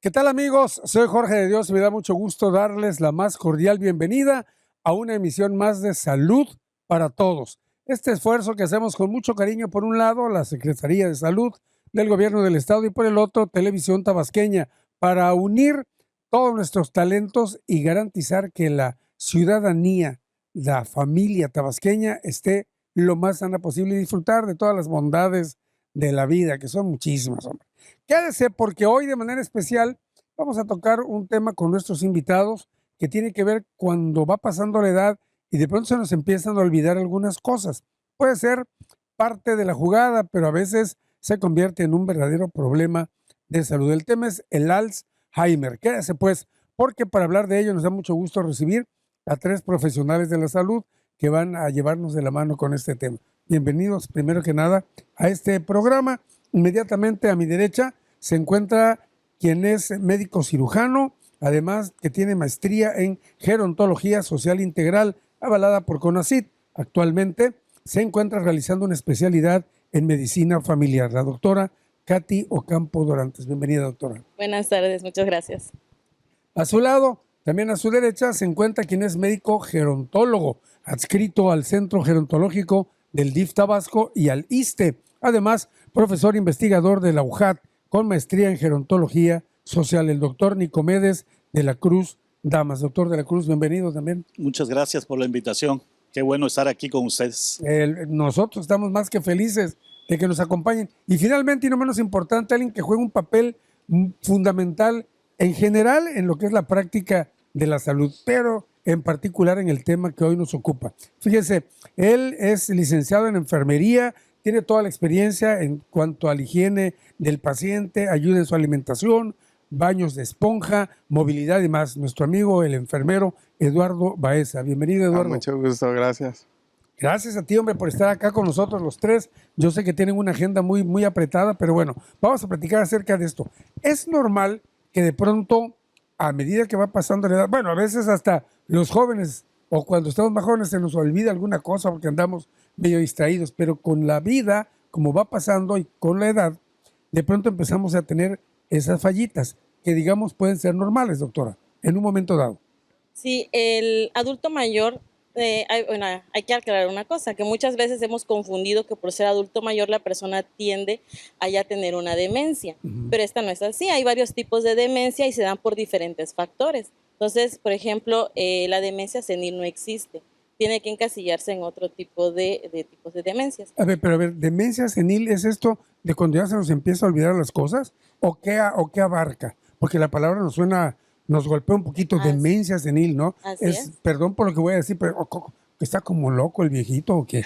¿Qué tal, amigos? Soy Jorge de Dios y me da mucho gusto darles la más cordial bienvenida a una emisión más de Salud para Todos. Este esfuerzo que hacemos con mucho cariño, por un lado, la Secretaría de Salud del Gobierno del Estado y por el otro, Televisión Tabasqueña, para unir todos nuestros talentos y garantizar que la ciudadanía, la familia tabasqueña esté lo más sana posible y disfrutar de todas las bondades de la vida, que son muchísimas, hombre. Quédese porque hoy de manera especial vamos a tocar un tema con nuestros invitados que tiene que ver cuando va pasando la edad y de pronto se nos empiezan a olvidar algunas cosas. Puede ser parte de la jugada, pero a veces se convierte en un verdadero problema de salud. El tema es el Alzheimer. Quédese pues, porque para hablar de ello nos da mucho gusto recibir a tres profesionales de la salud que van a llevarnos de la mano con este tema. Bienvenidos, primero que nada, a este programa. Inmediatamente a mi derecha se encuentra quien es médico cirujano, además que tiene maestría en gerontología social integral, avalada por CONACYT. Actualmente se encuentra realizando una especialidad en medicina familiar, la doctora Katy Ocampo Dorantes. Bienvenida, doctora. Buenas tardes, muchas gracias. A su lado, también a su derecha, se encuentra quien es médico gerontólogo, adscrito al Centro Gerontológico del DIF Tabasco y al ISSSTE. Además, profesor investigador de la UJAT con maestría en gerontología social, el doctor Nicomedes de la Cruz Damas. Doctor de la Cruz, bienvenido también. Muchas gracias por la invitación. Qué bueno estar aquí con ustedes. Nosotros estamos más que felices de que nos acompañen. Y finalmente, y no menos importante, alguien que juega un papel fundamental en general en lo que es la práctica de la salud, pero en particular en el tema que hoy nos ocupa. Fíjese, él es licenciado en enfermería, tiene toda la experiencia en cuanto a la higiene del paciente, ayuda en su alimentación, baños de esponja, movilidad y más. Nuestro amigo, el enfermero Eduardo Baeza. Bienvenido, Eduardo. Mucho gusto, gracias. Gracias a ti, hombre, por estar acá con nosotros los tres. Yo sé que tienen una agenda muy apretada, pero bueno, vamos a platicar acerca de esto. Es normal que de pronto, a medida que va pasando la edad, bueno, a veces hasta los jóvenes o cuando estamos más jóvenes se nos olvida alguna cosa porque andamos medio distraídos, pero con la vida, como va pasando y con la edad, de pronto empezamos a tener esas fallitas que digamos pueden ser normales, doctora, en un momento dado. Sí, el adulto mayor, hay que aclarar una cosa, que muchas veces hemos confundido que por ser adulto mayor la persona tiende a ya tener una demencia, pero esta no es así. Hay varios tipos de demencia y se dan por diferentes factores. Entonces, por ejemplo, la demencia senil no existe. Tiene que encasillarse en otro tipo de tipos de demencias. A ver, ¿demencia senil es esto de cuando ya se nos empieza a olvidar las cosas? ¿O qué abarca? Porque la palabra nos suena, nos golpea un poquito, demencia senil, ¿no? Así es. Perdón por lo que voy a decir, pero ¿está como loco el viejito o qué?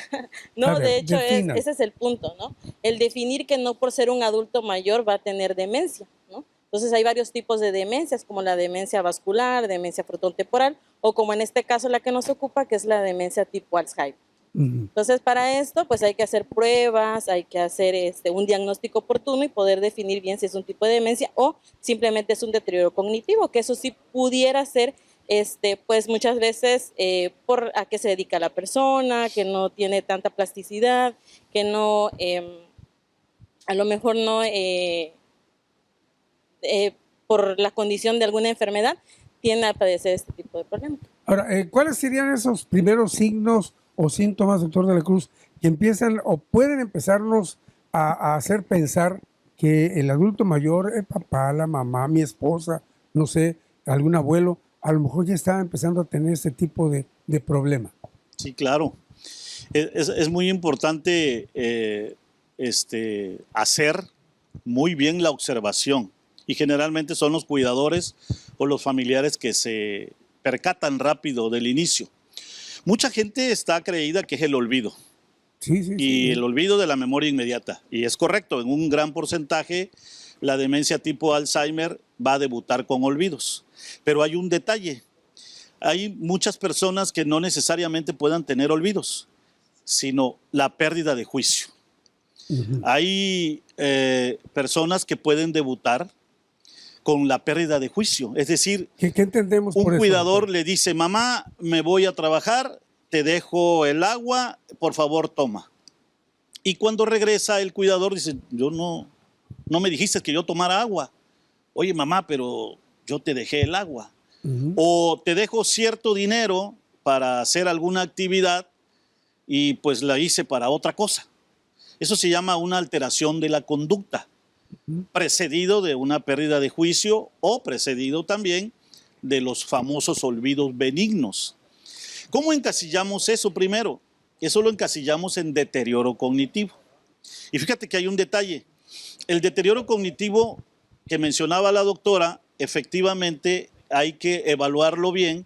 No, de hecho, ese es el punto, ¿no? El definir que no por ser un adulto mayor va a tener demencia, ¿no? Entonces hay varios tipos de demencias, como la demencia vascular, demencia frontotemporal, o como en este caso la que nos ocupa, que es la demencia tipo Alzheimer. Entonces, para esto, pues hay que hacer pruebas, hay que hacer un diagnóstico oportuno y poder definir bien si es un tipo de demencia o simplemente es un deterioro cognitivo, que eso sí pudiera ser, pues muchas veces por a qué se dedica la persona, que no tiene tanta plasticidad, que no, a lo mejor no, por la condición de alguna enfermedad, tiende a padecer este tipo de problemas. Ahora, ¿cuáles serían esos primeros signos o síntomas, doctor de la Cruz, que empiezan o pueden empezarnos a hacer pensar que el adulto mayor, el papá, la mamá, mi esposa, no sé, algún abuelo, a lo mejor ya está empezando a tener ese tipo de problema? Sí, claro. Es muy importante hacer muy bien la observación y generalmente son los cuidadores o los familiares que se percatan rápido del inicio. Mucha gente está creída que es el olvido. Sí. El olvido de la memoria inmediata. Y es correcto, en un gran porcentaje la demencia tipo Alzheimer va a debutar con olvidos. Pero hay un detalle. Hay muchas personas que no necesariamente puedan tener olvidos, sino la pérdida de juicio. Hay personas que pueden debutar con la pérdida de juicio. Es decir, ¿Qué entendemos por un eso, cuidador doctor? le dice, mamá, me voy a trabajar, te dejo el agua, por favor toma. Y cuando regresa el cuidador dice, no me dijiste que yo tomara agua. oye mamá, pero yo te dejé el agua. O te dejo cierto dinero para hacer alguna actividad y pues la hice para otra cosa. Eso se llama una alteración de la conducta, precedido de una pérdida de juicio o precedido también de los famosos olvidos benignos. ¿Cómo encasillamos eso primero? Eso lo encasillamos en deterioro cognitivo. Y fíjate que hay un detalle. El deterioro cognitivo que mencionaba la doctora, efectivamente hay que evaluarlo bien,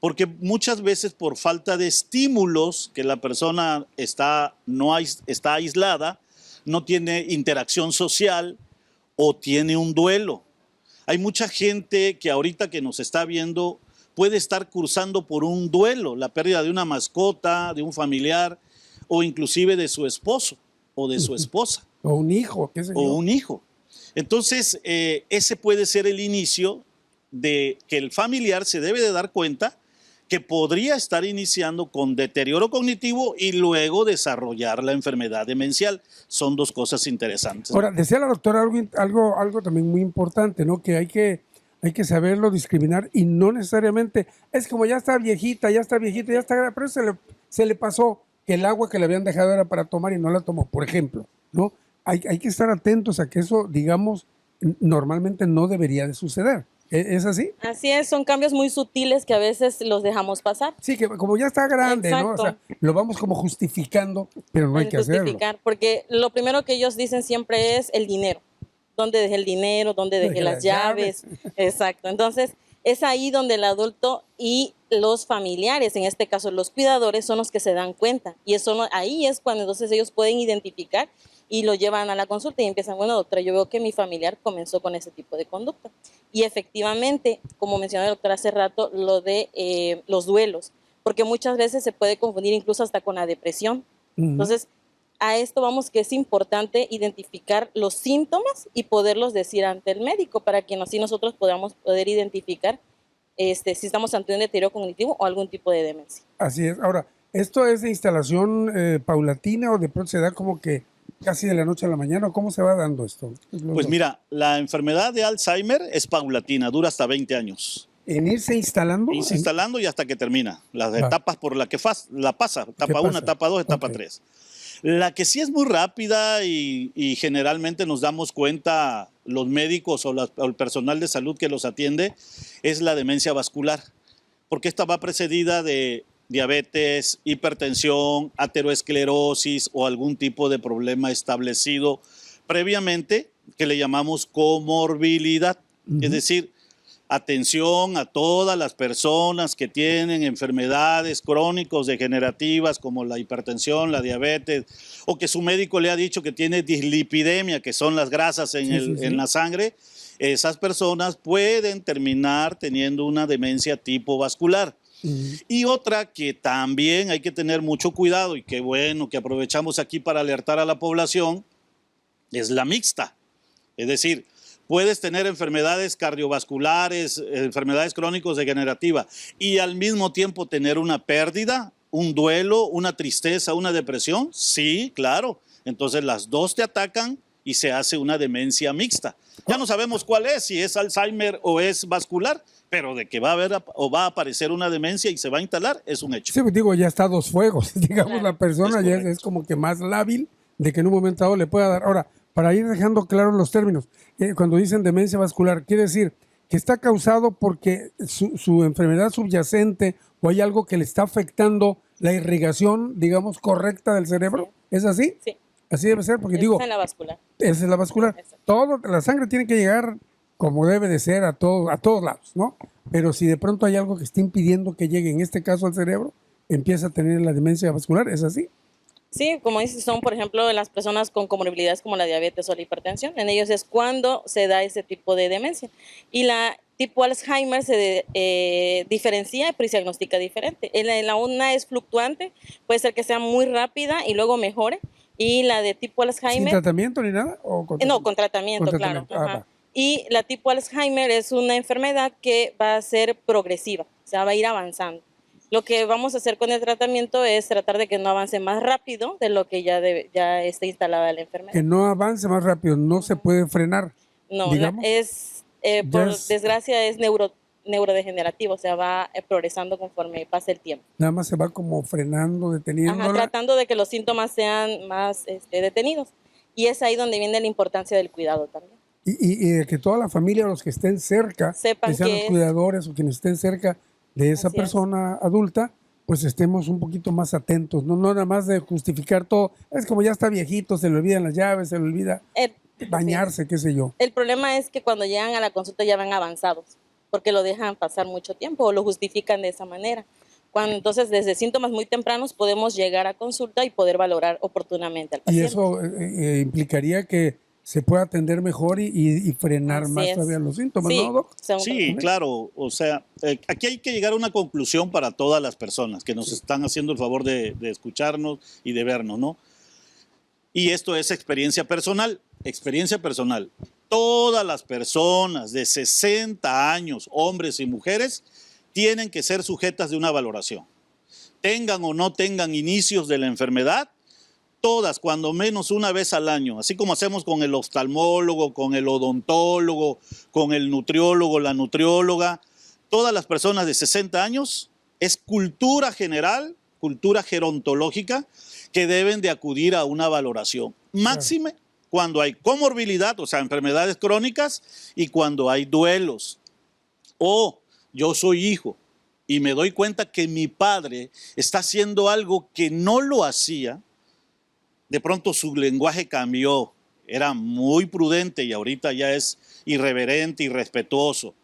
porque muchas veces por falta de estímulos, que la persona está aislada, no tiene interacción social o tiene un duelo. Hay mucha gente que ahorita que nos está viendo puede estar cursando por un duelo, la pérdida de una mascota, de un familiar o inclusive de su esposo o de su esposa. O un hijo, qué sé yo. O un hijo. Entonces, ese puede ser el inicio de que el familiar se debe de dar cuenta que podría estar iniciando con deterioro cognitivo y luego desarrollar la enfermedad demencial. Son dos cosas interesantes. Ahora, decía la doctora algo también muy importante, ¿no? Que hay que saberlo discriminar y no necesariamente, es como ya está viejita, pero se le pasó que el agua que le habían dejado era para tomar y no la tomó, por ejemplo, ¿no? Hay que estar atentos a que eso, digamos, normalmente no debería de suceder. ¿Es así? Así es, son cambios muy sutiles que a veces los dejamos pasar. Sí, que como ya está grande, exacto, ¿no? O sea, lo vamos como justificando, pero no hay que hacerlo. Porque lo primero que ellos dicen siempre es el dinero. ¿Dónde dejé el dinero? ¿Dónde dejé las llaves? Exacto. Entonces, es ahí donde el adulto y los familiares, en este caso los cuidadores, son los que se dan cuenta. Y eso ahí es cuando entonces ellos pueden identificar y lo llevan a la consulta y empiezan, bueno, doctora, yo veo que mi familiar comenzó con ese tipo de conducta. Y efectivamente, como mencionó la doctora hace rato, lo de los duelos, porque muchas veces se puede confundir incluso hasta con la depresión. Entonces, a esto vamos que es importante identificar los síntomas y poderlos decir ante el médico para que así nosotros podamos poder identificar si estamos ante un deterioro cognitivo o algún tipo de demencia. Así es. Ahora, ¿esto es de instalación paulatina o de pronto se da como que casi de la noche a la mañana? ¿Cómo se va dando esto? Pues mira, la enfermedad de Alzheimer es paulatina, dura hasta 20 años. ¿En irse instalando? Irse instalando y hasta que termina. Las etapas por las que la pasa, etapa 1, etapa 2, etapa 3. La que sí es muy rápida y generalmente nos damos cuenta los médicos o el personal de salud que los atiende es la demencia vascular, porque esta va precedida de diabetes, hipertensión, ateroesclerosis o algún tipo de problema establecido previamente que le llamamos comorbilidad. Es decir, atención a todas las personas que tienen enfermedades crónicos degenerativas como la hipertensión, la diabetes, o que su médico le ha dicho que tiene dislipidemia, que son las grasas en la sangre. Esas personas pueden terminar teniendo una demencia tipo vascular. Y otra que también hay que tener mucho cuidado y qué bueno que aprovechamos aquí para alertar a la población es la mixta. Es decir, puedes tener enfermedades cardiovasculares, enfermedades crónicos degenerativas y al mismo tiempo tener una pérdida, un duelo, una tristeza, una depresión. Sí, claro. Entonces las dos te atacan y se hace una demencia mixta. Ya no sabemos cuál es, si es Alzheimer o es vascular, pero de que va a haber o va a aparecer una demencia y se va a instalar es un hecho. Sí, digo, ya está a dos fuegos. Digamos, la persona ya es como que más lábil de que en un momento dado le pueda dar. Ahora, para ir dejando claros los términos, cuando dicen demencia vascular, quiere decir que está causado porque su enfermedad subyacente o hay algo que le está afectando la irrigación, digamos, correcta del cerebro. Sí. ¿Es así? Sí. Así debe ser, porque digo... Esa es la vascular. Esa es la vascular. La sangre tiene que llegar como debe de ser a todos lados, ¿no? Pero si de pronto hay algo que está impidiendo que llegue, en este caso al cerebro, empieza a tener la demencia vascular, ¿es así? Sí, como dices, son por ejemplo las personas con comorbilidades como la diabetes o la hipertensión. En ellos es cuando se da ese tipo de demencia. Y la tipo Alzheimer se diferencia pero se diagnostica diferente. La una es fluctuante, puede ser que sea muy rápida y luego mejore. Y la de tipo Alzheimer... ¿Sin tratamiento ni nada? ¿O con no, con tratamiento, claro. Y la tipo Alzheimer es una enfermedad que va a ser progresiva, o sea, va a ir avanzando. Lo que vamos a hacer con el tratamiento es tratar de que no avance más rápido de lo que ya está instalada la enfermedad. Que no avance más rápido, no se puede frenar. No, por desgracia es neurodegenerativo, o sea, va progresando conforme pasa el tiempo. Nada más se va como frenando, deteniendo. Tratando de que los síntomas sean más detenidos. Y es ahí donde viene la importancia del cuidado también. Y de que toda la familia, los que estén cerca, sepan que sean los cuidadores o quienes estén cerca de esa persona adulta, pues estemos un poquito más atentos, no nada más de justificar todo. Es como ya está viejito, se le olvidan las llaves, se le olvida bañarse, qué sé yo. El problema es que cuando llegan a la consulta ya van avanzados, porque lo dejan pasar mucho tiempo o lo justifican de esa manera. Entonces, desde síntomas muy tempranos podemos llegar a consulta y poder valorar oportunamente al paciente. Y eso implicaría que se pueda atender mejor y frenar más todavía los síntomas, sí, ¿no, Doc? Sí, claro. O sea, aquí hay que llegar a una conclusión para todas las personas que nos están haciendo el favor de escucharnos y de vernos, ¿no? Y esto es experiencia personal. Experiencia personal. Todas las personas de 60 años, hombres y mujeres, tienen que ser sujetas de una valoración. Tengan o no tengan inicios de la enfermedad, todas, cuando menos una vez al año, así como hacemos con el oftalmólogo, con el odontólogo, con el nutriólogo, la nutrióloga, todas las personas de 60 años, es cultura general, cultura gerontológica, que deben de acudir a una valoración. Máxime cuando hay comorbilidad, o sea, enfermedades crónicas, y cuando hay duelos. O yo soy hijo y me doy cuenta que mi padre está haciendo algo que no lo hacía. De pronto su lenguaje cambió, era muy prudente y ahorita ya es irreverente, irrespetuoso.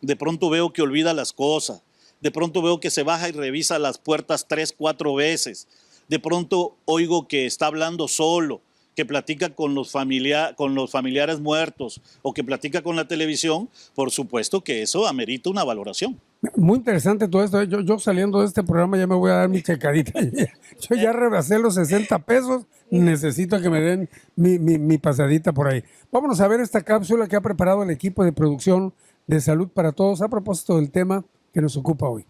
De pronto veo que olvida las cosas. De pronto veo que se baja y revisa las puertas 3, 4 veces. De pronto oigo que está hablando solo, que platica con los familiares muertos o que platica con la televisión. Por supuesto que eso amerita una valoración. Muy interesante todo esto. Yo saliendo de este programa ya me voy a dar mi checadita. Yo ya rebasé los 60 pesos. Necesito que me den mi pasadita por ahí. Vámonos a ver esta cápsula que ha preparado el equipo de producción de Salud para Todos a propósito del tema que nos ocupa hoy.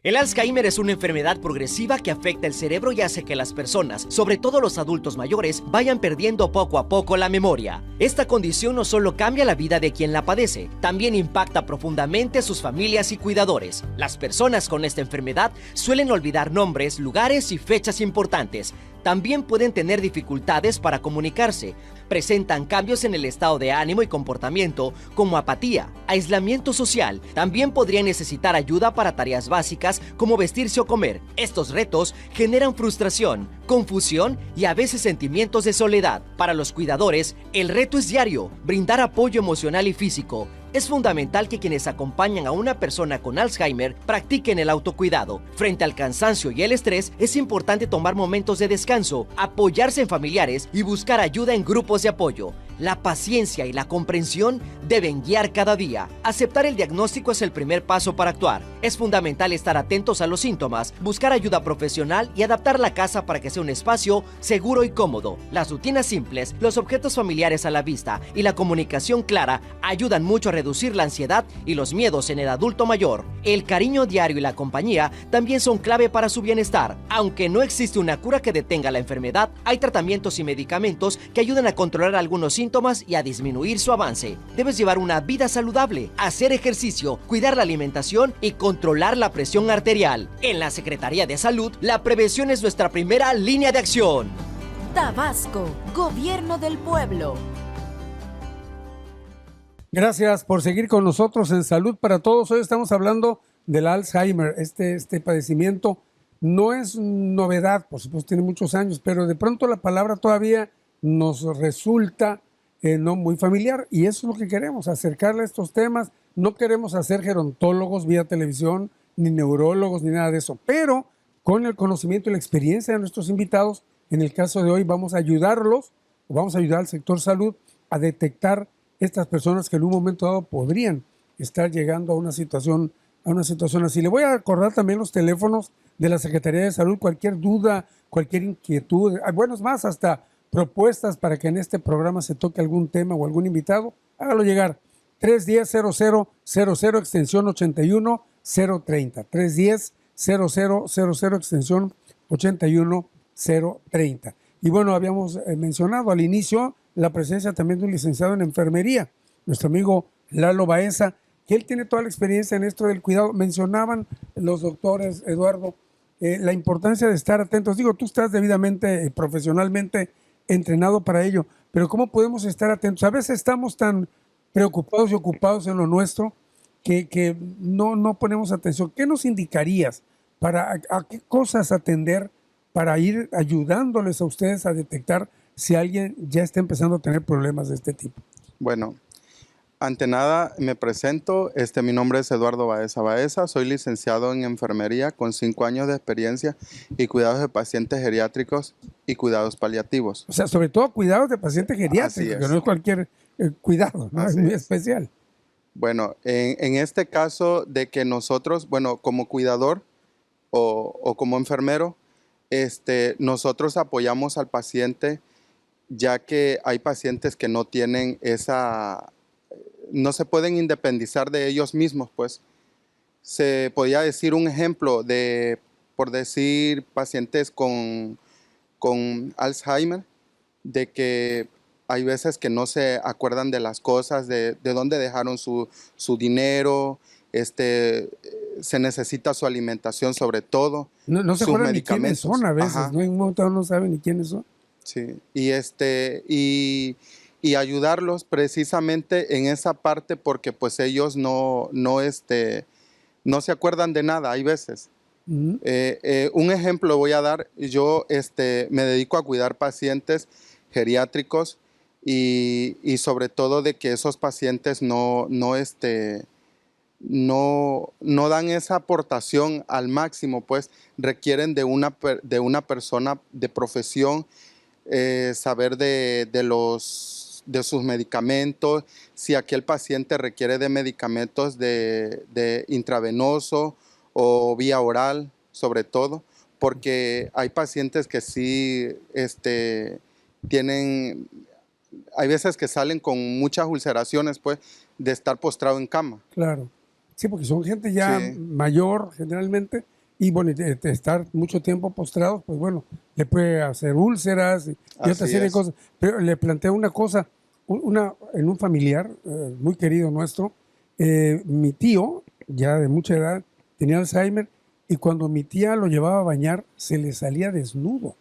El Alzheimer es una enfermedad progresiva que afecta el cerebro y hace que las personas, sobre todo los adultos mayores, vayan perdiendo poco a poco la memoria. Esta condición no solo cambia la vida de quien la padece, también impacta profundamente a sus familias y cuidadores. Las personas con esta enfermedad suelen olvidar nombres, lugares y fechas importantes. También pueden tener dificultades para comunicarse. Presentan cambios en el estado de ánimo y comportamiento como apatía, aislamiento social. También podrían necesitar ayuda para tareas básicas como vestirse o comer. Estos retos generan frustración, confusión y a veces sentimientos de soledad. Para los cuidadores, el reto es diario, brindar apoyo emocional y físico. Es fundamental que quienes acompañan a una persona con Alzheimer practiquen el autocuidado. Frente al cansancio y el estrés, es importante tomar momentos de descanso, apoyarse en familiares y buscar ayuda en grupos de apoyo. La paciencia y la comprensión deben guiar cada día. Aceptar el diagnóstico es el primer paso para actuar. Es fundamental estar atentos a los síntomas, buscar ayuda profesional y adaptar la casa para que sea un espacio seguro y cómodo. Las rutinas simples, los objetos familiares a la vista y la comunicación clara ayudan mucho a reducir la ansiedad y los miedos en el adulto mayor. El cariño diario y la compañía también son clave para su bienestar. Aunque no existe una cura que detenga la enfermedad, hay tratamientos y medicamentos que ayudan a controlar algunos síntomas y a disminuir su avance. Debes llevar una vida saludable, hacer ejercicio, cuidar la alimentación y controlar la presión arterial. En la Secretaría de Salud, la prevención es nuestra primera línea de acción. Tabasco, Gobierno del Pueblo. Gracias por seguir con nosotros en Salud para Todos. Hoy estamos hablando del Alzheimer. Este padecimiento no es novedad, por supuesto tiene muchos años, pero de pronto la palabra todavía nos resulta no muy familiar, y eso es lo que queremos, acercarle a estos temas. No queremos hacer gerontólogos vía televisión, ni neurólogos, ni nada de eso, pero con el conocimiento y la experiencia de nuestros invitados, en el caso de hoy vamos a ayudarlos, o vamos a ayudar al sector salud a detectar estas personas que en un momento dado podrían estar llegando a una situación así. Le voy a acordar también los teléfonos de la Secretaría de Salud, cualquier duda, cualquier inquietud, bueno, es más, hasta propuestas para que en este programa se toque algún tema o algún invitado, hágalo llegar. 310-0000 extensión 81030. 310-0000 extensión 81030. Y bueno, habíamos mencionado al inicio la presencia también de un licenciado en enfermería, nuestro amigo Lalo Baeza, que él tiene toda la experiencia en esto del cuidado. Mencionaban los doctores, Eduardo, la importancia de estar atentos. Digo, tú estás debidamente, profesionalmente entrenado para ello, pero ¿cómo podemos estar atentos? A veces estamos tan preocupados y ocupados en lo nuestro que no ponemos atención. ¿Qué nos indicarías para a qué cosas atender para ir ayudándoles a ustedes a detectar si alguien ya está empezando a tener problemas de este tipo? Bueno, ante nada me presento, mi nombre es Eduardo Baeza Baeza, soy licenciado en enfermería con 5 años de experiencia y cuidados de pacientes geriátricos y cuidados paliativos. O sea, sobre todo cuidados de pacientes geriátricos, que no es cualquier cuidado, ¿no? Es muy especial. Bueno, en este caso de que nosotros, bueno, como cuidador o como enfermero, nosotros apoyamos al paciente, ya que hay pacientes que no tienen no se pueden independizar de ellos mismos, pues. Se podía decir un ejemplo por decir, pacientes con Alzheimer, de que hay veces que no se acuerdan de las cosas, de dónde dejaron su dinero, se necesita su alimentación sobre todo, no se acuerdan ni quiénes son a veces. Ajá. ¿No? En un momento no saben ni quiénes son. Sí, y ayudarlos precisamente en esa parte porque pues ellos no se acuerdan de nada, hay veces. Uh-huh. Un ejemplo voy a dar, yo me dedico a cuidar pacientes geriátricos y sobre todo de que esos pacientes no dan esa aportación al máximo, pues requieren de una persona de profesión, saber de sus medicamentos, si aquel paciente requiere de medicamentos de intravenoso o vía oral, sobre todo, porque hay pacientes que sí hay veces que salen con muchas ulceraciones, pues, de estar postrado en cama. Claro. Sí, porque son gente ya mayor generalmente, y bueno, de estar mucho tiempo postrados, pues bueno, le puede hacer úlceras y otra serie de cosas. Pero le planteo una cosa, en un familiar muy querido nuestro, mi tío, ya de mucha edad, tenía Alzheimer, y cuando mi tía lo llevaba a bañar, se le salía desnudo.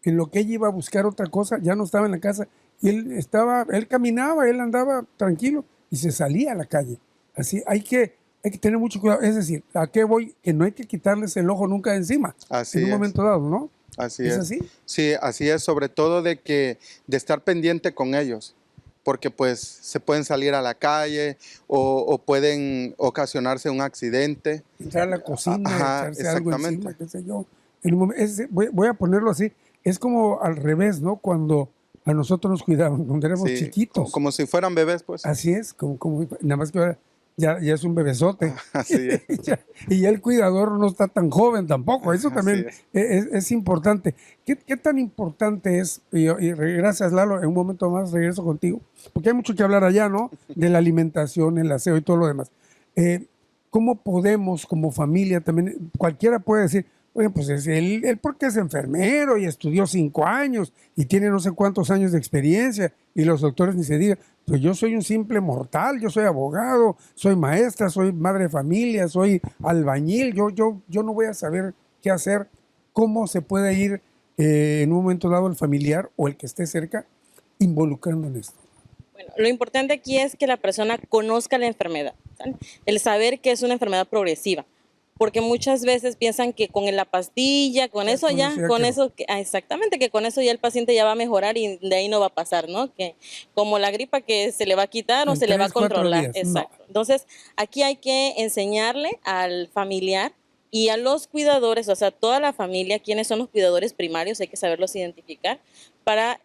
En lo que ella iba a buscar otra cosa, ya no estaba en la casa, y él caminaba, él andaba tranquilo, y se salía a la calle. Así, hay que tener mucho cuidado. Es decir, ¿a qué voy? Que no hay que quitarles el ojo nunca de encima. Así en un momento dado, ¿no? Así ¿Es es. así? Sí, así es. Sobre todo de estar pendiente con ellos. Porque pues se pueden salir a la calle o pueden ocasionarse un accidente. Entrar a la cocina, echarse algo encima, qué sé yo. Voy a ponerlo así. Es como al revés, ¿no? Cuando a nosotros nos cuidaban, cuando éramos chiquitos. Como si fueran bebés, pues. Así es, nada más que ahora ya es un bebesote. Así es. Y ya el cuidador no está tan joven tampoco. Eso también es importante. ¿Qué tan importante es? Y gracias, Lalo, en un momento más regreso contigo, porque hay mucho que hablar allá, ¿no? De la alimentación, el aseo y todo lo demás. ¿Cómo podemos, como familia, también, cualquiera puede decir, oye, pues él porque es enfermero y estudió 5 años y tiene no sé cuántos años de experiencia, y los doctores ni se digan, pues yo soy un simple mortal, yo soy abogado, soy maestra, soy madre de familia, soy albañil, yo no voy a saber qué hacer. ¿Cómo se puede ir en un momento dado el familiar o el que esté cerca involucrando en esto? Bueno, lo importante aquí es que la persona conozca la enfermedad, ¿sabes? El saber que es una enfermedad progresiva. Porque muchas veces piensan que con la pastilla, exactamente, que con eso ya el paciente ya va a mejorar y de ahí no va a pasar, ¿no? Que como la gripa que se le va a quitar o se le va a controlar. Exacto. No. Entonces, aquí hay que enseñarle al familiar y a los cuidadores, o sea, toda la familia, quiénes son los cuidadores primarios, hay que saberlos identificar, para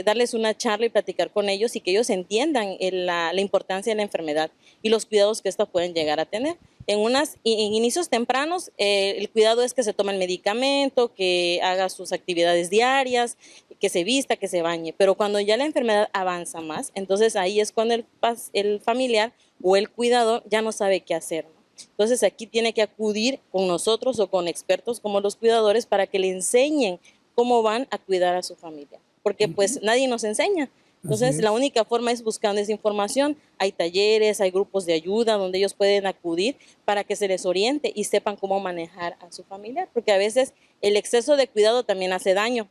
darles una charla y platicar con ellos y que ellos entiendan la importancia de la enfermedad y los cuidados que estos pueden llegar a tener. En inicios tempranos, el cuidado es que se tome el medicamento, que haga sus actividades diarias, que se vista, que se bañe. Pero cuando ya la enfermedad avanza más, entonces ahí es cuando el familiar o el cuidador ya no sabe qué hacer, ¿no? Entonces aquí tiene que acudir con nosotros o con expertos como los cuidadores para que le enseñen cómo van a cuidar a su familia. Porque pues nadie nos enseña. Entonces, la única forma es buscando esa información. Hay talleres, hay grupos de ayuda donde ellos pueden acudir para que se les oriente y sepan cómo manejar a su familiar, porque a veces el exceso de cuidado también hace daño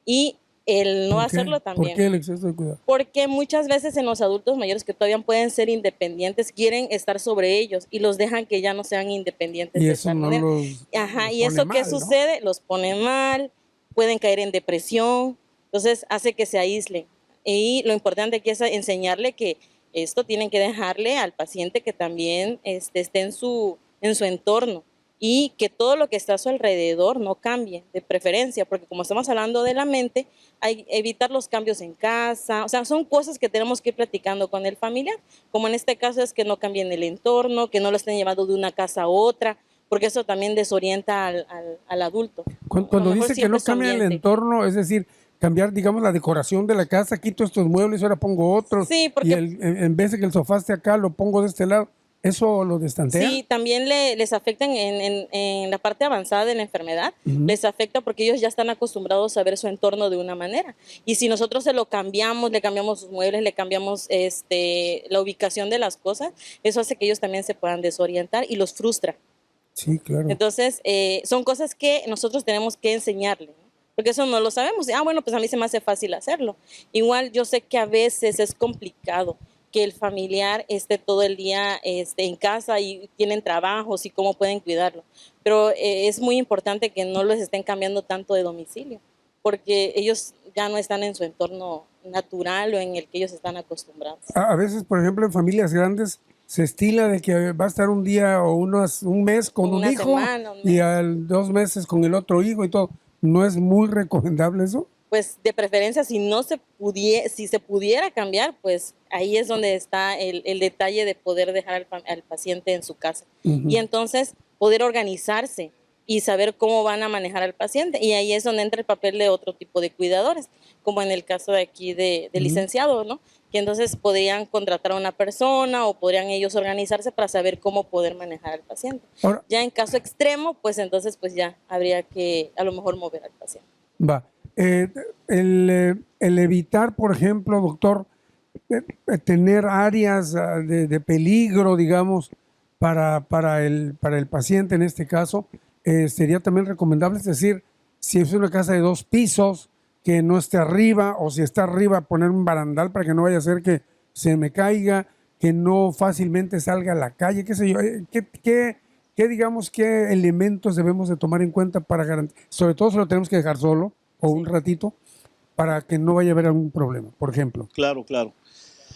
y el no hacerlo también. ¿Por qué el exceso de cuidado? Porque muchas veces en los adultos mayores que todavía pueden ser independientes, quieren estar sobre ellos y los dejan que ya no sean independientes. Y de eso tal no manera. los Y eso mal, ¿qué ¿no? sucede? Los pone mal, pueden caer en depresión, entonces hace que se aíslen. Y lo importante aquí es enseñarle que esto tienen que dejarle al paciente que también esté en su entorno y que todo lo que está a su alrededor no cambie de preferencia, porque como estamos hablando de la mente, hay que evitar los cambios en casa, o sea, son cosas que tenemos que ir platicando con el familiar, como en este caso es que no cambien el entorno, que no lo estén llevando de una casa a otra, porque eso también desorienta al adulto. Cuando dice que no cambia el entorno, es decir, cambiar, digamos, la decoración de la casa, quito estos muebles, ahora pongo otros, sí, porque, y en vez de que el sofá esté acá, lo pongo de este lado. ¿Eso lo destantea? Sí, también les afecta en la parte avanzada de la enfermedad, les afecta porque ellos ya están acostumbrados a ver su entorno de una manera. Y si nosotros se lo cambiamos, le cambiamos sus muebles, le cambiamos la ubicación de las cosas, eso hace que ellos también se puedan desorientar y los frustra. Sí, claro. Entonces, son cosas que nosotros tenemos que enseñarle, ¿no? Porque eso no lo sabemos. Bueno, pues a mí se me hace fácil hacerlo. Igual yo sé que a veces es complicado que el familiar esté todo el día en casa y tienen trabajos y cómo pueden cuidarlo. Pero es muy importante que no les estén cambiando tanto de domicilio, porque ellos ya no están en su entorno natural o en el que ellos están acostumbrados. A veces, por ejemplo, en familias grandes se estila de que va a estar un día o un mes con un hijo y al 2 meses con el otro hijo y todo. ¿No es muy recomendable eso? Pues de preferencia, si se pudiera cambiar, pues ahí es donde está el detalle de poder dejar al paciente en su casa. Y entonces poder organizarse y saber cómo van a manejar al paciente. Y ahí es donde entra el papel de otro tipo de cuidadores, como en el caso de aquí del licenciado, ¿no? Que entonces podrían contratar a una persona o podrían ellos organizarse para saber cómo poder manejar al paciente. Ahora, ya en caso extremo, pues entonces pues ya habría que a lo mejor mover al paciente. Va. El evitar, por ejemplo, doctor, tener áreas de peligro, digamos, para el paciente en este caso, sería también recomendable, es decir, si es una casa de 2 pisos, que no esté arriba, o si está arriba, poner un barandal para que no vaya a ser que se me caiga, que no fácilmente salga a la calle, qué sé yo, digamos, qué elementos debemos de tomar en cuenta para garantizar, sobre todo si lo tenemos que dejar solo, o un ratito, para que no vaya a haber algún problema, por ejemplo. Claro, claro.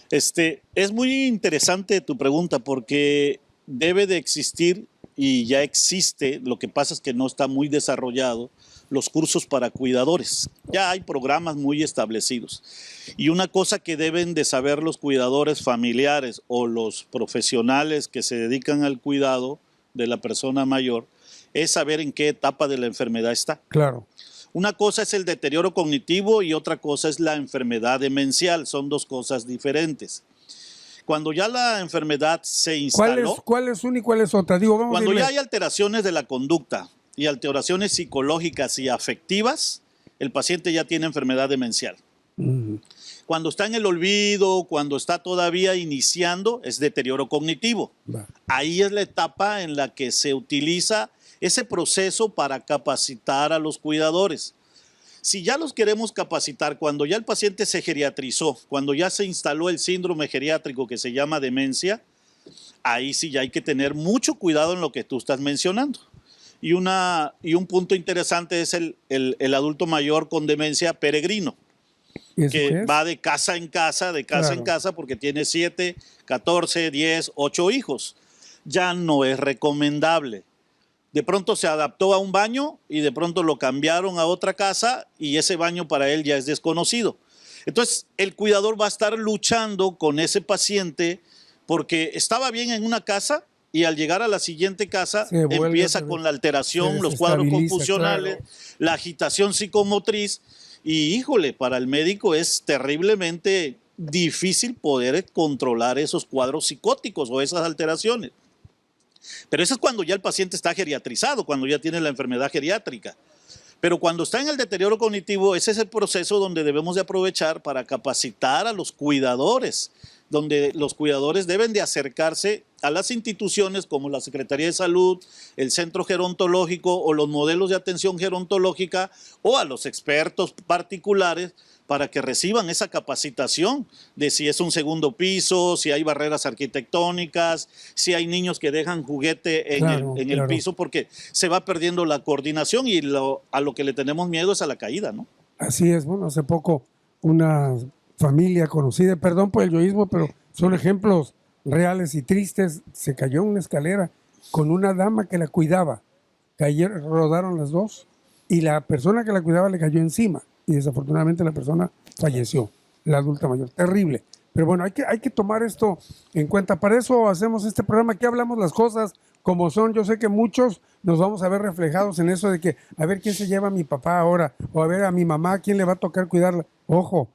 Es muy interesante tu pregunta porque debe de existir y ya existe, lo que pasa es que no está muy desarrollado, los cursos para cuidadores. Ya hay programas muy establecidos. Y una cosa que deben de saber los cuidadores familiares o los profesionales que se dedican al cuidado de la persona mayor es saber en qué etapa de la enfermedad está. Claro. Una cosa es el deterioro cognitivo y otra cosa es la enfermedad demencial. Son 2 cosas diferentes. Cuando ya la enfermedad se instaló... ¿Cuál es una y cuál es otra? Digo, cuando ya hay alteraciones de la conducta y alteraciones psicológicas y afectivas, el paciente ya tiene enfermedad demencial. Cuando está en el olvido, cuando está todavía iniciando, es deterioro cognitivo. Ahí es la etapa en la que se utiliza ese proceso para capacitar a los cuidadores. Si ya los queremos capacitar, cuando ya el paciente se geriatrizó, cuando ya se instaló el síndrome geriátrico que se llama demencia, ahí sí ya hay que tener mucho cuidado en lo que tú estás mencionando. Y un punto interesante es el adulto mayor con demencia peregrino, que va de casa en casa, en casa, porque tiene 7, 14, 10, 8 hijos. Ya no es recomendable. De pronto se adaptó a un baño y de pronto lo cambiaron a otra casa y ese baño para él ya es desconocido. Entonces, el cuidador va a estar luchando con ese paciente porque estaba bien en una casa y al llegar a la siguiente casa empieza con la alteración, los cuadros confusionales, la agitación psicomotriz y, híjole, para el médico es terriblemente difícil poder controlar esos cuadros psicóticos o esas alteraciones. Pero eso es cuando ya el paciente está geriatrizado, cuando ya tiene la enfermedad geriátrica. Pero cuando está en el deterioro cognitivo, ese es el proceso donde debemos de aprovechar para capacitar a los cuidadores, donde los cuidadores deben de acercarse a las instituciones como la Secretaría de Salud, el Centro Gerontológico o los modelos de atención gerontológica o a los expertos particulares para que reciban esa capacitación de si es un segundo piso, si hay barreras arquitectónicas, si hay niños que dejan juguete en el piso, porque se va perdiendo la coordinación y a lo que le tenemos miedo es a la caída, ¿no? Así es. Bueno, hace poco una familia conocida, perdón por el yoísmo, pero son ejemplos reales y tristes, se cayó en una escalera con una dama que la cuidaba. Rodaron las dos y la persona que la cuidaba le cayó encima. Y desafortunadamente la persona falleció, la adulta mayor. Terrible. Pero bueno, hay que tomar esto en cuenta. Para eso hacemos este programa, aquí hablamos las cosas como son. Yo sé que muchos nos vamos a ver reflejados en eso de que a ver quién se lleva a mi papá ahora, o a ver a mi mamá, quién le va a tocar cuidarla. Ojo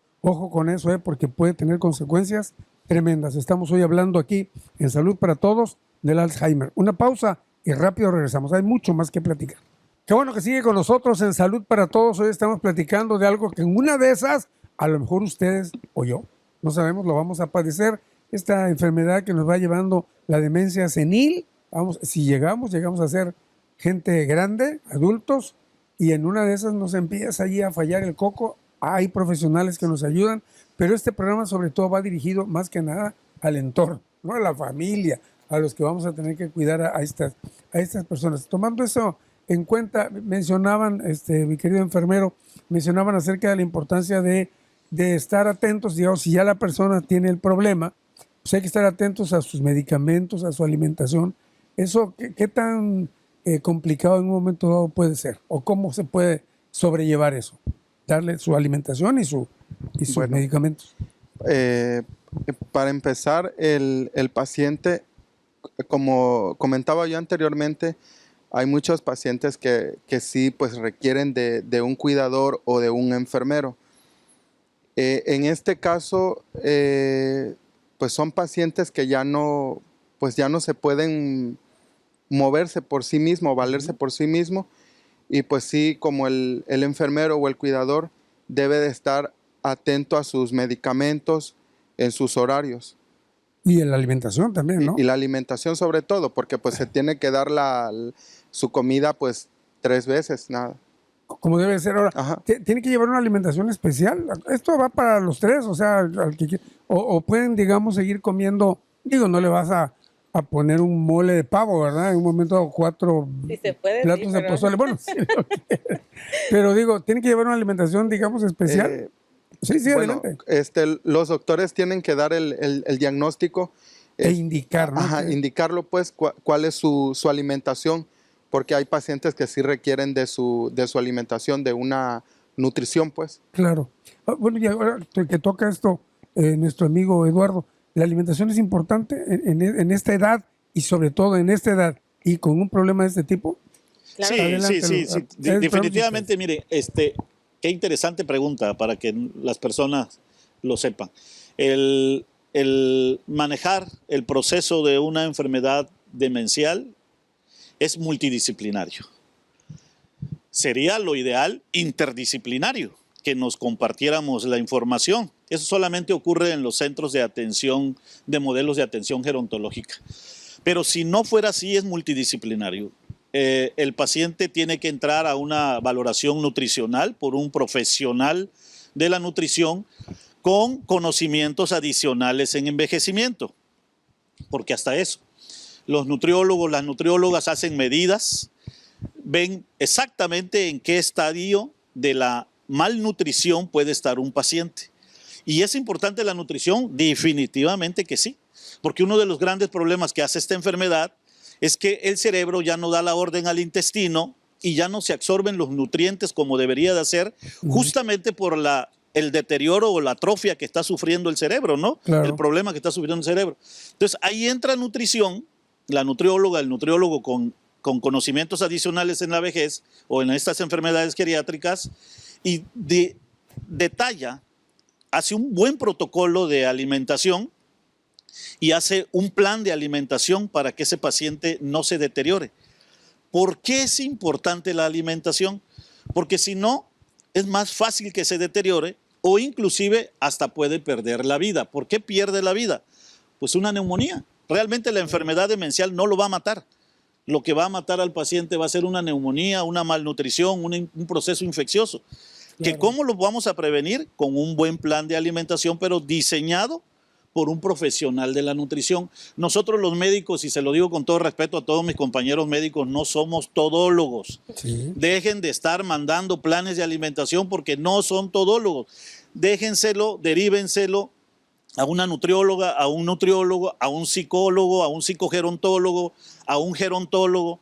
con eso, porque puede tener consecuencias tremendas. Estamos hoy hablando aquí en Salud para Todos del Alzheimer. Una pausa y rápido regresamos. Hay mucho más que platicar. Qué bueno que sigue con nosotros en Salud para Todos. Hoy estamos platicando de algo que en una de esas, a lo mejor ustedes o yo, no sabemos, lo vamos a padecer. Esta enfermedad que nos va llevando la demencia senil. Si llegamos a ser gente grande, adultos, y en una de esas nos empieza allí a fallar el coco. Hay profesionales que nos ayudan, pero este programa sobre todo va dirigido más que nada al entorno, ¿no? A la familia, a los que vamos a tener que cuidar a estas personas. Tomando eso en cuenta, mencionaban, mi querido enfermero, mencionaban acerca de la importancia de estar atentos, digamos, si ya la persona tiene el problema, pues hay que estar atentos a sus medicamentos, a su alimentación. Eso, ¿qué tan complicado en un momento dado puede ser? ¿O cómo se puede sobrellevar eso? Darle su alimentación y sus medicamentos. Para empezar, el paciente, como comentaba yo anteriormente, hay muchos pacientes que sí pues requieren de un cuidador o de un enfermero. En este caso, pues son pacientes que ya no se pueden moverse por sí mismo, valerse por sí mismo, y pues sí, como el enfermero o el cuidador debe de estar atento a sus medicamentos en sus horarios. Y en la alimentación también, ¿no? Y la alimentación sobre todo, porque pues se tiene que dar su comida pues 3 veces, nada. Como debe ser ahora. ¿Tiene que llevar una alimentación especial? Esto va para los 3, o sea, o pueden, digamos, seguir comiendo. Digo, no le vas a poner un mole de pavo, ¿verdad? En un momento 4 platos de pozole. Bueno, sí, pero digo, ¿tiene que llevar una alimentación, digamos, especial? Sí, bueno, adelante. Los doctores tienen que dar el diagnóstico. Indicar, ¿no? Indicarlo, pues, cuál es su alimentación, porque hay pacientes que sí requieren de su alimentación, de una nutrición, pues. Claro. Bueno, y ahora que toca esto, nuestro amigo Eduardo, la alimentación es importante en esta edad y sobre todo en esta edad y con un problema de este tipo. Claro. Sí. Definitivamente, mire, qué interesante pregunta para que las personas lo sepan. El manejar el proceso de una enfermedad demencial es multidisciplinario. Sería lo ideal interdisciplinario, que nos compartiéramos la información. Eso solamente ocurre en los centros de atención, de modelos de atención gerontológica. Pero si no fuera así, es multidisciplinario. El paciente tiene que entrar a una valoración nutricional por un profesional de la nutrición con conocimientos adicionales en envejecimiento, porque hasta eso, los nutriólogos, las nutriólogas hacen medidas, ven exactamente en qué estadio de la malnutrición puede estar un paciente. ¿Y es importante la nutrición? Definitivamente que sí, porque uno de los grandes problemas que hace esta enfermedad es que el cerebro ya no da la orden al intestino y ya no se absorben los nutrientes como debería de hacer, justamente por el deterioro o la atrofia que está sufriendo el cerebro, ¿no? Claro. El problema que está sufriendo el cerebro. Entonces ahí entra nutrición, la nutrióloga, el nutriólogo con conocimientos adicionales en la vejez o en estas enfermedades geriátricas y detalla, hace un buen protocolo de alimentación y hace un plan de alimentación para que ese paciente no se deteriore. ¿Por qué es importante la alimentación? porque si no, es más fácil que se deteriore o inclusive hasta puede perder la vida. ¿Por qué pierde la vida? Pues una neumonía. Realmente la enfermedad demencial no lo va a matar. Lo que va a matar al paciente va a ser una neumonía, una malnutrición, un proceso infeccioso. Claro. ¿Que cómo lo vamos a prevenir? Con un buen plan de alimentación, pero diseñado por un profesional de la nutrición. Nosotros los médicos, y se lo digo con todo respeto a todos mis compañeros médicos, no somos todólogos. Sí. Dejen de estar mandando planes de alimentación porque no son todólogos. Déjenselo, derívenselo a una nutrióloga, a un nutriólogo, a un psicólogo, a un psicogerontólogo, a un gerontólogo,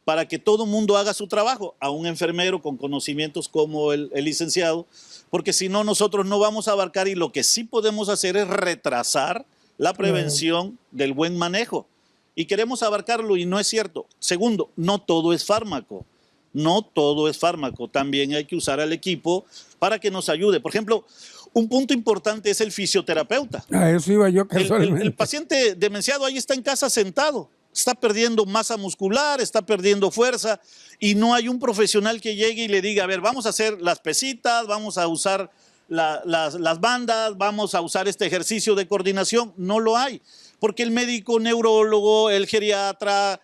para que todo el mundo haga su trabajo, a un enfermero con conocimientos como el licenciado, porque si no nosotros no vamos a abarcar, y lo que sí podemos hacer es retrasar la prevención del buen manejo. Y queremos abarcarlo y no es cierto. Segundo, no todo es fármaco. No todo es fármaco. También hay que usar al equipo para que nos ayude. Por ejemplo, un punto importante es el fisioterapeuta. A eso iba yo casualmente. El paciente demenciado ahí está en casa sentado. Está perdiendo masa muscular, está perdiendo fuerza y no hay un profesional que llegue y le diga, a ver, vamos a hacer las pesitas, vamos a usar las bandas, vamos a usar este ejercicio de coordinación. No lo hay, porque el médico neurólogo, el geriatra,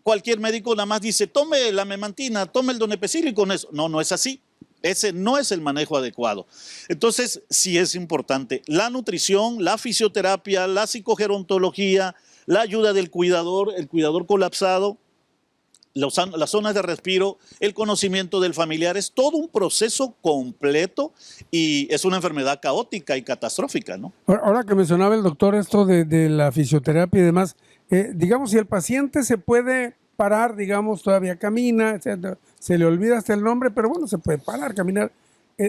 cualquier médico nada más dice, tome la memantina, tome el donepezil y con eso. No, no es así. Ese no es el manejo adecuado. Entonces, sí es importante la nutrición, la fisioterapia, la psicogerontología, la ayuda del cuidador, el cuidador colapsado, las zonas de respiro, el conocimiento del familiar, es todo un proceso completo y es una enfermedad caótica y catastrófica, ¿no? Ahora que mencionaba el doctor esto de la fisioterapia y demás, digamos, si el paciente se puede parar, digamos, todavía camina, se le olvida hasta el nombre, pero bueno, se puede parar, caminar,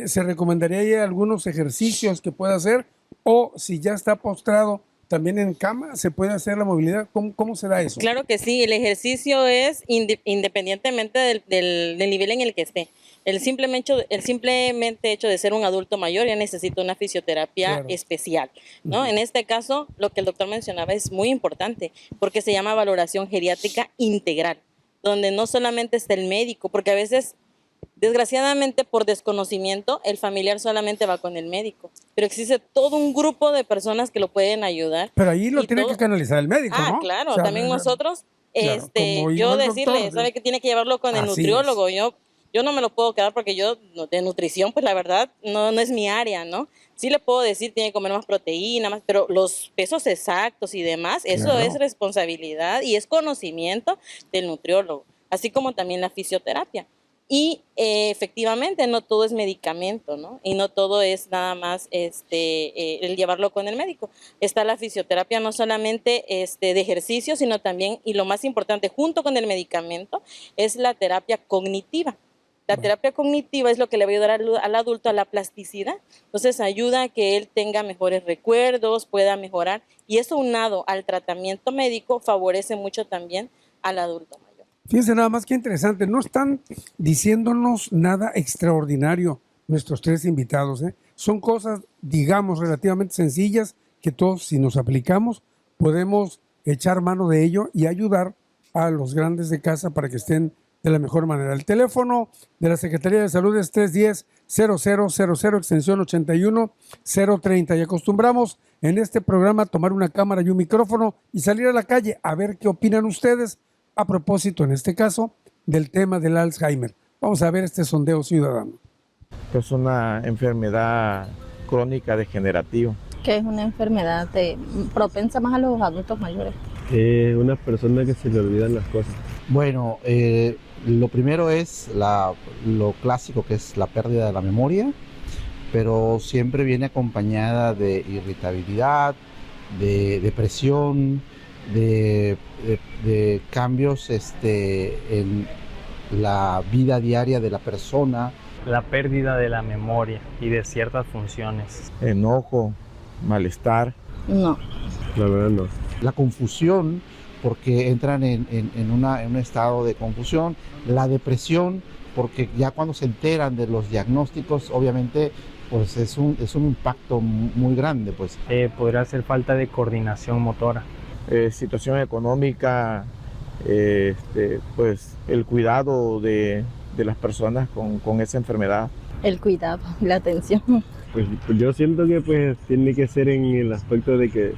¿se recomendaría ahí algunos ejercicios que pueda hacer? O si ya está postrado, ¿también en cama se puede hacer la movilidad? ¿Cómo se da eso? Claro que sí, el ejercicio es independientemente del nivel en el que esté. El simplemente hecho de ser un adulto mayor ya necesita una fisioterapia especial, ¿no? En este caso, lo que el doctor mencionaba es muy importante porque se llama valoración geriátrica integral, donde no solamente está el médico, porque a veces, desgraciadamente por desconocimiento, el familiar solamente va con el médico, pero existe todo un grupo de personas que lo pueden ayudar. Pero ahí lo tiene que canalizar el médico, ¿no? Claro, o sea, también nosotros, yo decirle, doctor, ¿sabe que tiene que llevarlo con el nutriólogo? Yo no me lo puedo quedar porque yo de nutrición, pues la verdad, no es mi área, ¿no? Sí le puedo decir, tiene que comer más proteína, más, pero los pesos exactos y demás, eso es responsabilidad y es conocimiento del nutriólogo, así como también la fisioterapia. Y efectivamente no todo es medicamento, ¿no? Y no todo es nada más el llevarlo con el médico. Está la fisioterapia no solamente de ejercicio, sino también, y lo más importante, junto con el medicamento, es la terapia cognitiva. La terapia cognitiva es lo que le va a ayudar al adulto a la plasticidad. Entonces ayuda a que él tenga mejores recuerdos, pueda mejorar. Y eso unado al tratamiento médico favorece mucho también al adulto mayor. Fíjense nada más que interesante. No están diciéndonos nada extraordinario nuestros tres invitados, ¿eh? Son cosas, digamos, relativamente sencillas que todos, si nos aplicamos, podemos echar mano de ello y ayudar a los grandes de casa para que estén de la mejor manera. El teléfono de la Secretaría de Salud es 310-0000, extensión 81030. Y acostumbramos en este programa tomar una cámara y un micrófono y salir a la calle a ver qué opinan ustedes a propósito, en este caso, del tema del Alzheimer. Vamos a ver este sondeo ciudadano. Es una enfermedad crónica degenerativa. Que es una enfermedad propensa más a los adultos mayores. Una persona que se le olvidan las cosas. Bueno, lo primero es lo clásico, que es la pérdida de la memoria, pero siempre viene acompañada de irritabilidad, de depresión, de cambios en la vida diaria de la persona. La pérdida de la memoria y de ciertas funciones. Enojo, malestar. No. La verdad no. La confusión, porque entran en un estado de confusión. La depresión, porque ya cuando se enteran de los diagnósticos, obviamente, pues es un impacto muy grande, pues. Podría ser falta de coordinación motora. Situación económica, pues el cuidado de de las personas con esa enfermedad? El cuidado, la atención. Pues yo siento que pues tiene que ser en el aspecto de que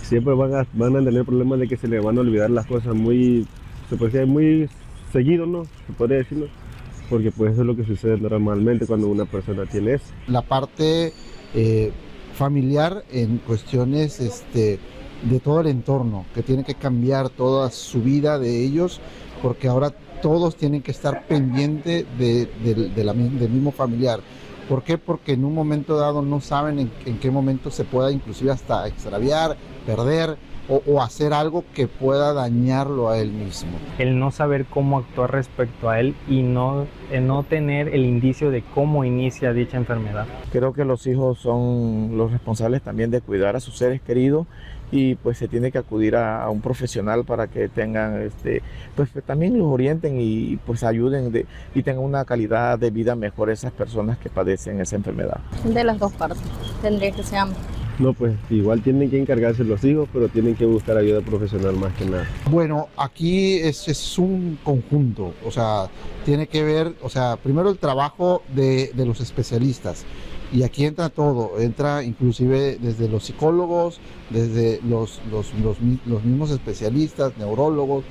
siempre van a tener problemas de que se le van a olvidar las cosas se puede decir, muy seguido, ¿no? Se podría decir, ¿no? Porque pues eso es lo que sucede normalmente cuando una persona tiene eso. La parte familiar en cuestiones de todo el entorno, que tiene que cambiar toda su vida de ellos, porque ahora todos tienen que estar pendientes del mismo familiar. ¿Por qué? Porque en un momento dado no saben en qué momento se pueda inclusive hasta extraviar, perder o hacer algo que pueda dañarlo a él mismo. El no saber cómo actuar respecto a él y no tener el indicio de cómo inicia dicha enfermedad. Creo que los hijos son los responsables también de cuidar a sus seres queridos y pues se tiene que acudir a un profesional para que tengan, pues que también los orienten y pues ayuden y tengan una calidad de vida mejor esas personas que padecen esa enfermedad. De las dos partes, tendría que ser ambas. No, pues igual tienen que encargarse los hijos, pero tienen que buscar ayuda profesional más que nada. Bueno, aquí es un conjunto, o sea, tiene que ver, o sea, primero el trabajo de los especialistas. Y aquí entra todo, entra inclusive desde los psicólogos, desde los mismos especialistas, neurólogos,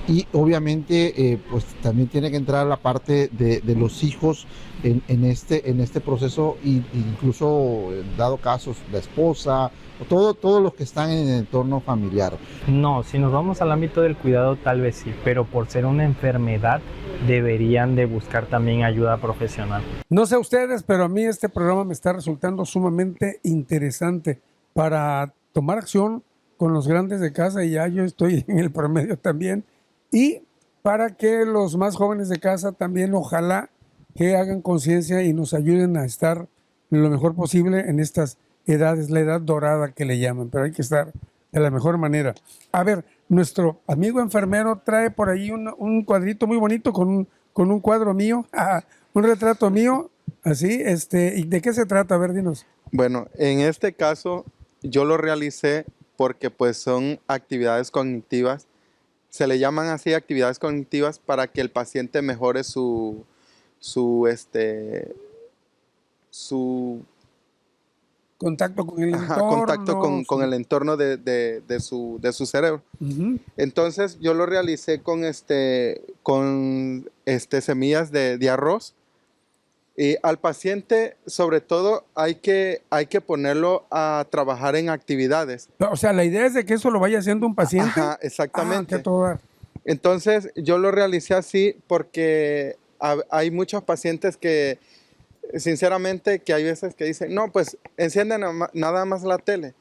y obviamente pues también tiene que entrar la parte de los hijos en este proceso, y incluso dado casos la esposa, todos los que están en el entorno familiar. No, si nos vamos al ámbito del cuidado tal vez sí, pero por ser una enfermedad deberían de buscar también ayuda profesional. No sé ustedes, pero a mí este programa me está resultando sumamente interesante para tomar acción con los grandes de casa, y ya yo estoy en el promedio también, y para que los más jóvenes de casa también ojalá que hagan conciencia y nos ayuden a estar lo mejor posible en estas edades, la edad dorada que le llaman, pero hay que estar de la mejor manera. A ver, nuestro amigo enfermero trae por ahí un cuadrito muy bonito con un cuadro mío, un retrato mío, así, ¿y de qué se trata? A ver, dinos. Bueno, en este caso yo lo realicé porque pues son actividades cognitivas, se le llaman así actividades cognitivas para que el paciente mejore su contacto con el entorno. Contacto con el entorno de su cerebro. Uh-huh. Entonces yo lo realicé con semillas de arroz. Y al paciente, sobre todo, hay que ponerlo a trabajar en actividades. O sea, la idea es de que eso lo vaya haciendo un paciente. Ajá, exactamente. Qué todo. Entonces yo lo realicé así porque hay muchos pacientes que, sinceramente, que hay veces que dicen, no, pues encienden nada más la tele,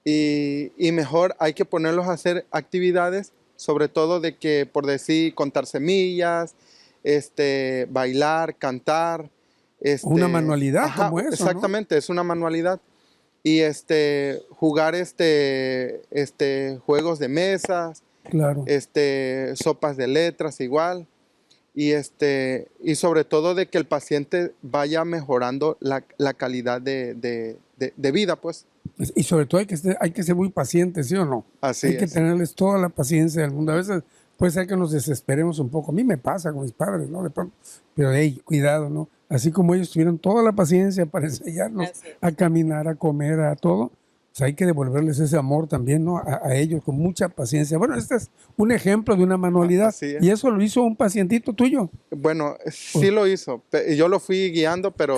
y mejor hay que ponerlos a hacer actividades, sobre todo de que, por decir, contar semillas, bailar, cantar. Una manualidad, ajá, como eso, exactamente, ¿no? Es una manualidad. Y jugar juegos de mesas, claro. Sopas de letras igual. Y sobre todo de que el paciente vaya mejorando la calidad de vida, pues. Y sobre todo hay que ser muy pacientes, ¿sí o no? Así hay que tenerles toda la paciencia del mundo. A veces puede ser que nos desesperemos un poco. A mí me pasa con mis padres, ¿no? De pronto, pero cuidado, ¿no? Así como ellos tuvieron toda la paciencia para enseñarnos a caminar, a comer, a todo, pues hay que devolverles ese amor también, ¿no? A ellos con mucha paciencia. Bueno, este es un ejemplo de una manualidad. Y eso lo hizo un pacientito tuyo. Bueno, sí lo hizo. Yo lo fui guiando, pero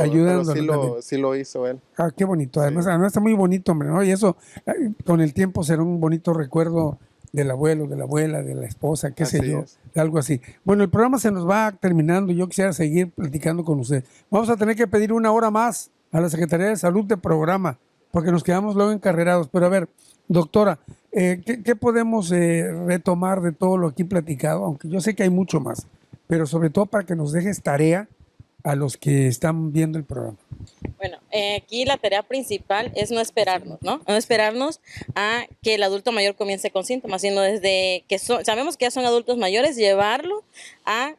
sí lo hizo él. Qué bonito. Además está muy bonito, hombre, ¿no? Y eso con el tiempo será un bonito recuerdo del abuelo, de la abuela, de la esposa, qué sé yo, algo así. Bueno, el programa se nos va terminando. Yo quisiera seguir platicando con usted. Vamos a tener que pedir una hora más a la Secretaría de Salud de programa, porque nos quedamos luego encarrerados. Pero a ver, doctora, ¿qué podemos retomar de todo lo aquí platicado? Aunque yo sé que hay mucho más, pero sobre todo para que nos dejes tarea a los que están viendo el programa. Bueno, aquí la tarea principal es no esperarnos, ¿no? No esperarnos a que el adulto mayor comience con síntomas, sino desde que sabemos que ya son adultos mayores, llevarlo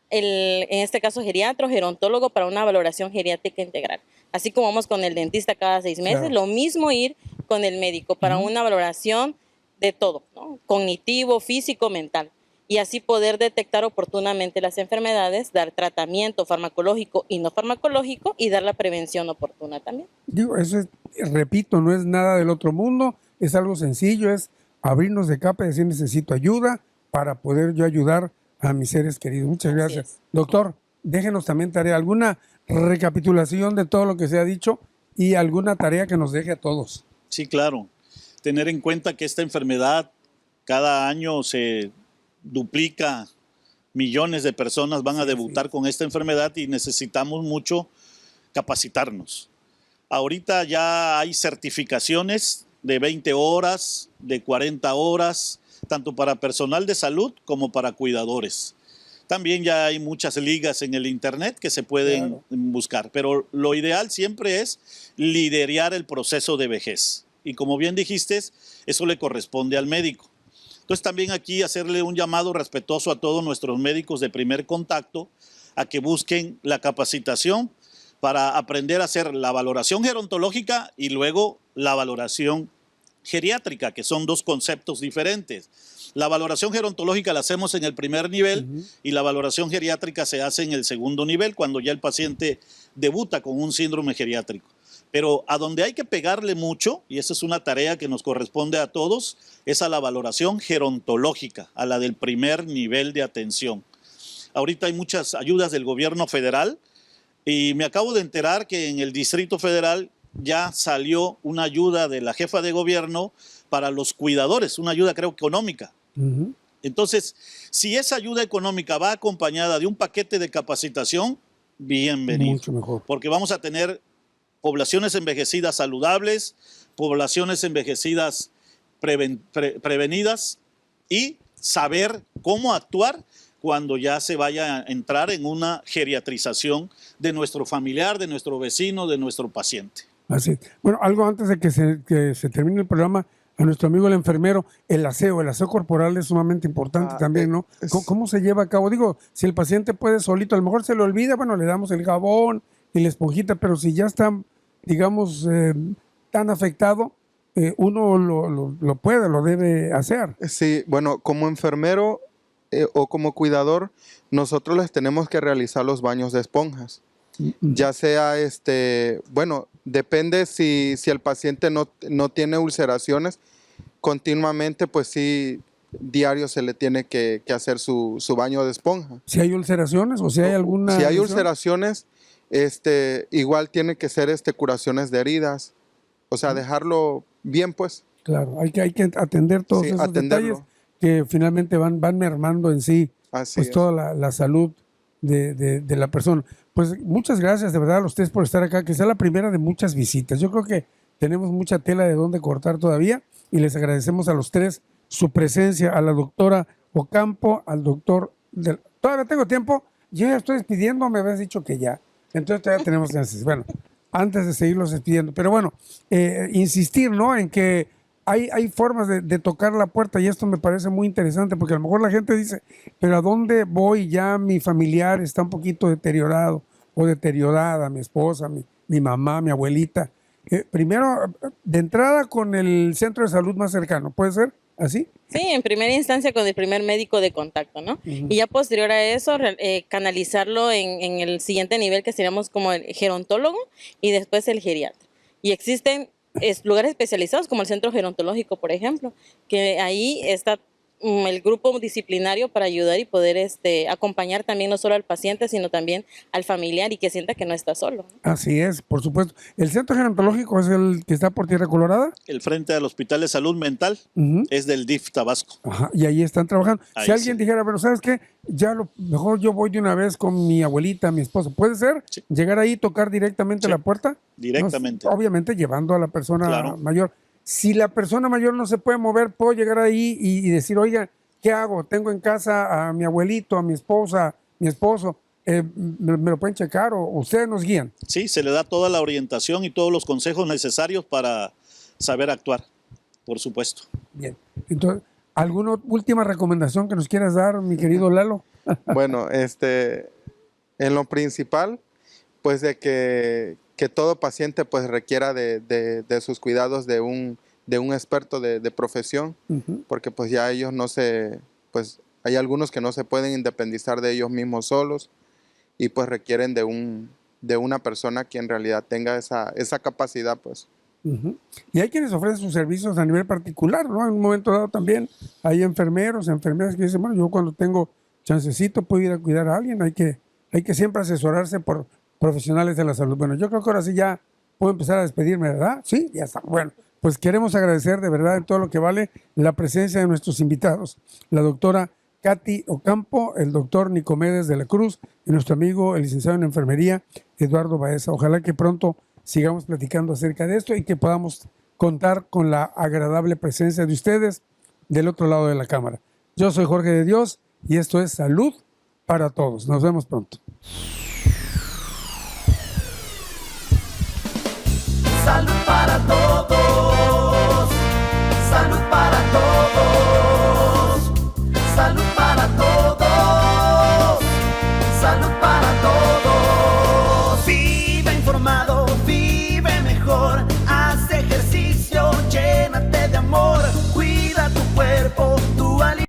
en este caso, geriatra o gerontólogo para una valoración geriátrica integral. Así como vamos con el dentista cada 6 meses, claro. Lo mismo ir con el médico para una valoración de todo, ¿no? Cognitivo, físico, mental. y así poder detectar oportunamente las enfermedades, dar tratamiento farmacológico y no farmacológico y dar la prevención oportuna también. Digo, eso es, repito, no es nada del otro mundo, es algo sencillo, es abrirnos de capa y decir necesito ayuda para poder yo ayudar a mis seres queridos. Muchas gracias. Doctor, déjenos también tarea, alguna recapitulación de todo lo que se ha dicho y alguna tarea que nos deje a todos. Sí, claro. Tener en cuenta que esta enfermedad cada año se duplica, millones de personas van a debutar con esta enfermedad y necesitamos mucho capacitarnos. Ahorita ya hay certificaciones de 20 horas, de 40 horas, tanto para personal de salud como para cuidadores. También ya hay muchas ligas en el internet que se pueden buscar, pero lo ideal siempre es liderar el proceso de vejez. Y como bien dijiste, eso le corresponde al médico. Entonces también aquí hacerle un llamado respetuoso a todos nuestros médicos de primer contacto a que busquen la capacitación para aprender a hacer la valoración gerontológica y luego la valoración geriátrica, que son dos conceptos diferentes. La valoración gerontológica la hacemos en el primer nivel y la valoración geriátrica se hace en el segundo nivel cuando ya el paciente debuta con un síndrome geriátrico. Pero a donde hay que pegarle mucho, y esa es una tarea que nos corresponde a todos, es a la valoración gerontológica, a la del primer nivel de atención. Ahorita hay muchas ayudas del gobierno federal y me acabo de enterar que en el Distrito Federal ya salió una ayuda de la jefa de gobierno para los cuidadores, una ayuda creo económica. Entonces, si esa ayuda económica va acompañada de un paquete de capacitación, bienvenido. Mucho mejor. Porque vamos a tener poblaciones envejecidas saludables, poblaciones envejecidas prevenidas y saber cómo actuar cuando ya se vaya a entrar en una geriatrización de nuestro familiar, de nuestro vecino, de nuestro paciente. Así. Bueno, algo antes de que se termine el programa, a nuestro amigo el enfermero, el aseo corporal es sumamente importante también, ¿no? ¿Cómo se lleva a cabo? Digo, si el paciente puede solito, a lo mejor se le olvida, bueno, le damos el jabón y la esponjita, pero si ya está, digamos, tan afectado, uno lo puede, lo debe hacer. Sí, bueno, como enfermero o como cuidador, nosotros les tenemos que realizar los baños de esponjas. Ya sea, bueno, depende si el paciente no tiene ulceraciones, continuamente, pues sí, diario se le tiene que hacer su baño de esponja. Si hay ulceraciones o si hay alguna... Si hay ulceraciones, igual tiene que ser curaciones de heridas, o sea, dejarlo bien, pues. Claro, hay que atender todos esos detalles que finalmente van mermando en sí, pues toda la salud de la persona. Pues muchas gracias de verdad a ustedes por estar acá, que sea la primera de muchas visitas. Yo creo que tenemos mucha tela de dónde cortar todavía y les agradecemos a los tres su presencia, a la doctora Ocampo, al doctor... Todavía tengo tiempo, yo ya estoy despidiendo, me habías dicho que ya. Entonces todavía tenemos chances. Bueno, antes de seguirlos despidiendo. Pero bueno, insistir, ¿no? En que hay formas de tocar la puerta y esto me parece muy interesante porque a lo mejor la gente dice, pero ¿a dónde voy? Ya mi familiar está un poquito deteriorado o deteriorada, mi esposa, mi mamá, mi abuelita. Primero, de entrada con el centro de salud más cercano, ¿puede ser así? Sí, en primera instancia con el primer médico de contacto, ¿no? Y ya posterior a eso, canalizarlo en el siguiente nivel que seríamos como el gerontólogo y después el geriatra. Y existen lugares especializados como el centro gerontológico, por ejemplo, que ahí está el grupo disciplinario para ayudar y poder acompañar también no solo al paciente, sino también al familiar y que sienta que no está solo, ¿no? Así es, por supuesto. ¿El centro gerontológico es el que está por Tierra Colorada? El frente al Hospital de Salud Mental es del DIF Tabasco. Ajá, y ahí están trabajando. Ahí si alguien dijera, pero ¿sabes qué? Ya mejor yo voy de una vez con mi abuelita, mi esposo. ¿Puede ser? Sí. Llegar ahí y tocar directamente la puerta. Directamente. No, obviamente llevando a la persona mayor. Si la persona mayor no se puede mover, puedo llegar ahí y decir, oiga, ¿qué hago? Tengo en casa a mi abuelito, a mi esposa, mi esposo. ¿Me lo pueden checar o ustedes nos guían? Sí, se le da toda la orientación y todos los consejos necesarios para saber actuar, por supuesto. Bien. Entonces, ¿alguna última recomendación que nos quieras dar, mi querido Lalo? Bueno, en lo principal, pues de que todo paciente pues requiera de sus cuidados de un experto de profesión, porque pues ya ellos no se, pues Hay algunos que no se pueden independizar de ellos mismos solos y pues requieren de una persona que en realidad tenga esa capacidad, pues. Y hay quienes ofrecen sus servicios a nivel particular, ¿no? En un momento dado también hay enfermeros, enfermeras que dicen, bueno, yo cuando tengo chancecito puedo ir a cuidar a alguien, hay que siempre asesorarse por profesionales de la salud. Bueno, yo creo que ahora sí ya puedo empezar a despedirme, ¿verdad? Sí, ya está. Bueno, pues queremos agradecer de verdad en todo lo que vale la presencia de nuestros invitados, la doctora Katy Ocampo, el doctor Nicomedes de la Cruz y nuestro amigo, el licenciado en enfermería, Eduardo Baeza. Ojalá que pronto sigamos platicando acerca de esto y que podamos contar con la agradable presencia de ustedes del otro lado de la cámara. Yo soy Jorge de Dios y esto es Salud para Todos. Nos vemos pronto.